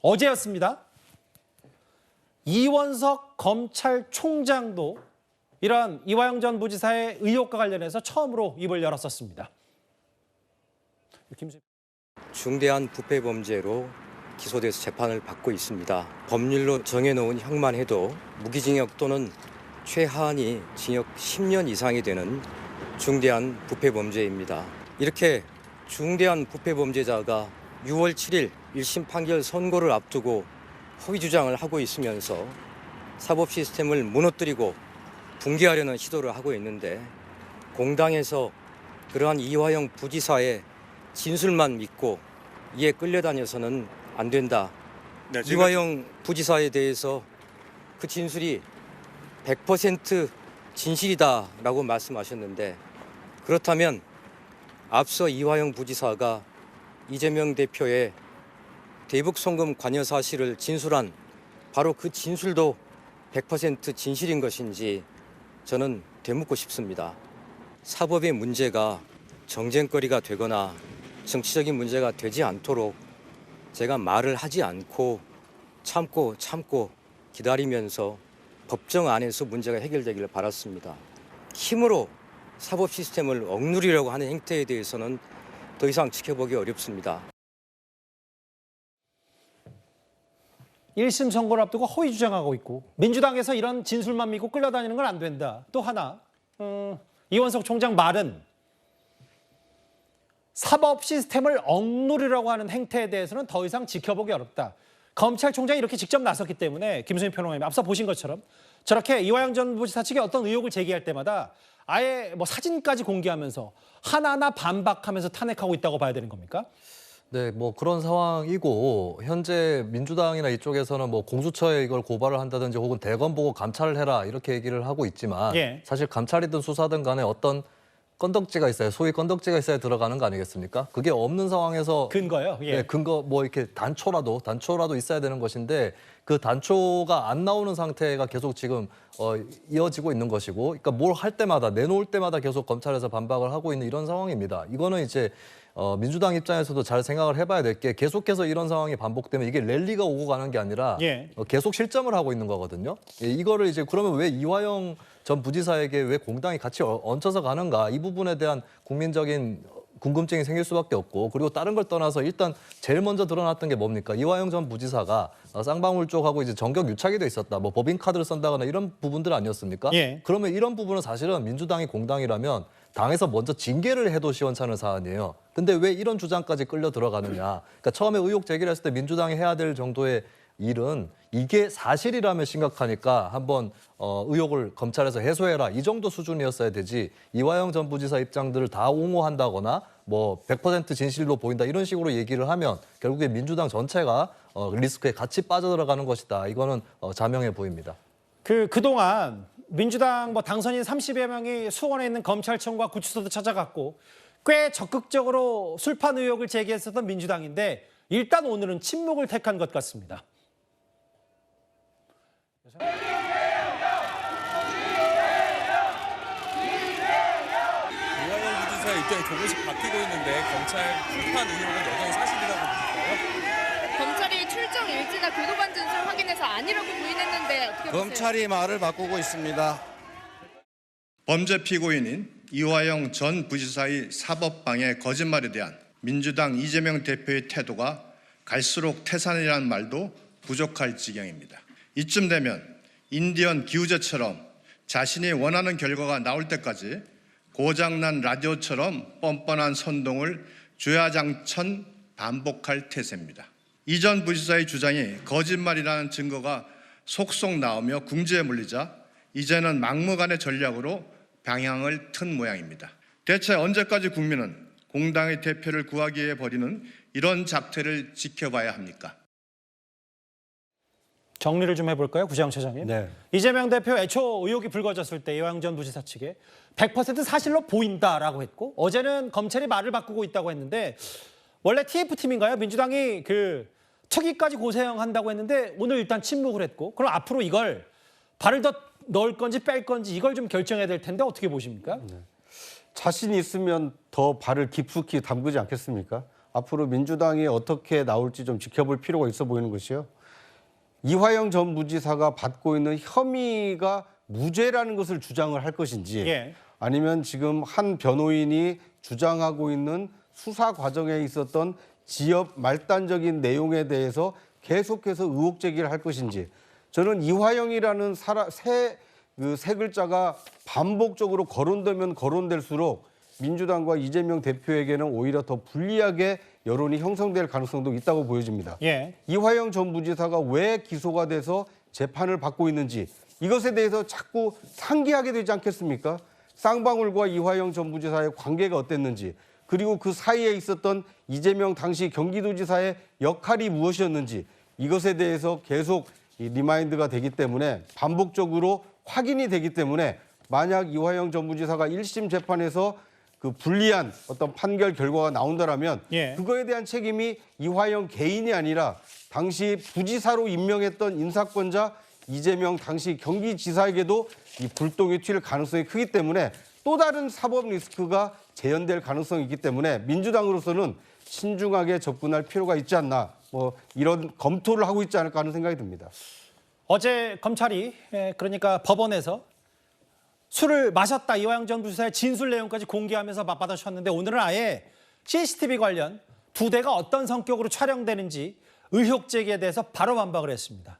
어제였습니다. 이원석 검찰총장도 이런 이화영 전 부지사의 의혹과 관련해서 처음으로 입을 열었었습니다. 중대한 부패 범죄로 기소돼서 재판을 받고 있습니다. 법률로 정해놓은 형만 해도 무기징역 또는 최하한이 징역 10년 이상이 되는 중대한 부패 범죄입니다. 이렇게 중대한 부패 범죄자가 6월 7일 1심 판결 선고를 앞두고 허위 주장을 하고 있으면서 사법 시스템을 무너뜨리고 붕괴하려는 시도를 하고 있는데, 공당에서 그러한 이화영 부지사의 진술만 믿고 이에 끌려다녀서는 안 된다. 네, 이화영 부지사에 대해서 그 진술이 100% 진실이다라고 말씀하셨는데, 그렇다면 앞서 이화영 부지사가 이재명 대표의 대북 송금 관여 사실을 진술한 바로 그 진술도 100% 진실인 것인지 저는 되묻고 싶습니다. 사법의 문제가 정쟁거리가 되거나 정치적인 문제가 되지 않도록 제가 말을 하지 않고 참고 기다리면서 법정 안에서 문제가 해결되기를 바랐습니다. 힘으로 사법 시스템을 억누르려고 하는 행태에 대해서는 더 이상 지켜보기 어렵습니다. 1심 선고를 앞두고 허위 주장하고 있고, 민주당에서 이런 진술만 믿고 끌려다니는 건 안 된다. 또 하나, 이원석 총장 말은 사법 시스템을 억누르려고 하는 행태에 대해서는 더 이상 지켜보기 어렵다. 검찰총장이 이렇게 직접 나섰기 때문에 김수민 평론가님 앞서 보신 것처럼 저렇게 이화영 전 부지사 측에 어떤 의혹을 제기할 때마다 아예 뭐 사진까지 공개하면서 하나하나 반박하면서 탄핵하고 있다고 봐야 되는 겁니까? 네, 뭐 그런 상황이고, 현재 민주당이나 이쪽에서는 뭐 공수처에 이걸 고발을 한다든지 혹은 대검 보고 감찰을 해라 이렇게 얘기를 하고 있지만, 예. 사실 감찰이든 수사든 간에 어떤 건덕지가 있어요. 소위 건덕지가 있어야 들어가는 거 아니겠습니까? 그게 없는 상황에서 근거요. 예. 네, 근거 뭐 이렇게 단초라도 있어야 되는 것인데, 그 단초가 안 나오는 상태가 계속 지금 이어지고 있는 것이고, 그러니까 뭘 할 때마다 내놓을 때마다 계속 검찰에서 반박을 하고 있는 이런 상황입니다. 이거는 이제 민주당 입장에서도 잘 생각을 해봐야 될 게, 계속해서 이런 상황이 반복되면 이게 랠리가 오고 가는 게 아니라 예. 계속 실점을 하고 있는 거거든요. 예, 이거를 이제 그러면 왜 이화영 전 부지사에게 왜 공당이 같이 얹혀서 가는가, 이 부분에 대한 국민적인 궁금증이 생길 수밖에 없고, 그리고 다른 걸 떠나서 일단 제일 먼저 드러났던 게 뭡니까? 이화영 전 부지사가 쌍방울 쪽하고 이제 전격 유착이 돼 있었다. 뭐 법인카드를 쓴다거나 이런 부분들 아니었습니까? 예. 그러면 이런 부분은 사실은 민주당이 공당이라면 당에서 먼저 징계를 해도 시원찮은 사안이에요. 근데 왜 이런 주장까지 끌려 들어가느냐. 그러니까 처음에 의혹 제기를 했을 때 민주당이 해야 될 정도의 일은 이게 사실이라면 심각하니까 한번 의혹을 검찰에서 해소해라, 이 정도 수준이었어야 되지, 이화영 전 부지사 입장들을 다 옹호한다거나 뭐 100% 진실로 보인다 이런 식으로 얘기를 하면 결국에 민주당 전체가 리스크에 같이 빠져들어가는 것이다. 이거는 자명해 보입니다. 그동안 민주당 뭐 당선인 30여 명이 수원에 있는 검찰청과 구치소도 찾아갔고 꽤 적극적으로 술판 의혹을 제기했었던 민주당인데, 일단 오늘은 침묵을 택한 것 같습니다. 이화영 부지사의 입장이 조금씩 바뀌고 있는데, 검찰 술판 의혹은 여전히 사실이라고 보실까요? 검찰이 출정 일지나 교도관 진술 확인해서 아니라고 부인했는데 어떻게 보세요? 검찰이 말을 바꾸고 있습니다. 범죄 피고인인 이화영 전 부지사의 사법방해 거짓말에 대한 민주당 이재명 대표의 태도가 갈수록 태산이라는 말도 부족할 지경입니다. 이쯤 되면 인디언 기우제처럼 자신이 원하는 결과가 나올 때까지 고장난 라디오처럼 뻔뻔한 선동을 주야장천 반복할 태세입니다. 이 전 부지사의 주장이 거짓말이라는 증거가 속속 나오며 궁지에 물리자 이제는 막무가내 전략으로 방향을 튼 모양입니다. 대체 언제까지 국민은 공당의 대표를 구하기 위해 벌이는 이런 작태를 지켜봐야 합니까? 정리를 좀 해볼까요, 구시영 차장님? 네. 이재명 대표 애초 의혹이 불거졌을 때 이화영 전 부지사 측에 100% 사실로 보인다라고 했고, 어제는 검찰이 말을 바꾸고 있다고 했는데, 원래 TF팀인가요? 민주당이 그 특위까지 고생한다고 했는데 오늘 일단 침묵을 했고, 그럼 앞으로 이걸 발을 더 넣을 건지 뺄 건지 이걸 좀 결정해야 될 텐데 어떻게 보십니까? 자신이 있으면 더 발을 깊숙이 담그지 않겠습니까? 앞으로 민주당이 어떻게 나올지 좀 지켜볼 필요가 있어 보이는 것이요. 이화영 전 부지사가 받고 있는 혐의가 무죄라는 것을 주장을 할 것인지 예. 아니면 지금 한 변호인이 주장하고 있는 수사 과정에 있었던 지엽 말단적인 내용에 대해서 계속해서 의혹 제기를 할 것인지 저는 이화영이라는 세 글자가 반복적으로 거론되면 거론될수록 민주당과 이재명 대표에게는 오히려 더 불리하게 여론이 형성될 가능성도 있다고 보여집니다. 예. 이화영 전 부지사가 왜 기소가 돼서 재판을 받고 있는지 이것에 대해서 자꾸 상기하게 되지 않겠습니까? 쌍방울과 이화영 전 부지사의 관계가 어땠는지 그리고 그 사이에 있었던 이재명 당시 경기도지사의 역할이 무엇이었는지 이것에 대해서 계속 리마인드가 되기 때문에 반복적으로 확인이 되기 때문에 만약 이화영 전 부지사가 1심 재판에서 그 불리한 어떤 판결 결과가 나온다라면 예. 그거에 대한 책임이 이화영 개인이 아니라 당시 부지사로 임명했던 인사권자 이재명 당시 경기지사에게도 이 불똥이 튈 가능성이 크기 때문에 또 다른 사법 리스크가 재현될 가능성이 있기 때문에 민주당으로서는 신중하게 접근할 필요가 있지 않나 뭐 이런 검토를 하고 있지 않을까 하는 생각이 듭니다. 어제 검찰이 그러니까 법원에서 술을 마셨다 이화영 전 부지사의 진술 내용까지 공개하면서 맞받아쳤는데 오늘은 아예 CCTV 관련 두 대가 어떤 성격으로 촬영되는지 의혹 제기에 대해서 바로 반박을 했습니다.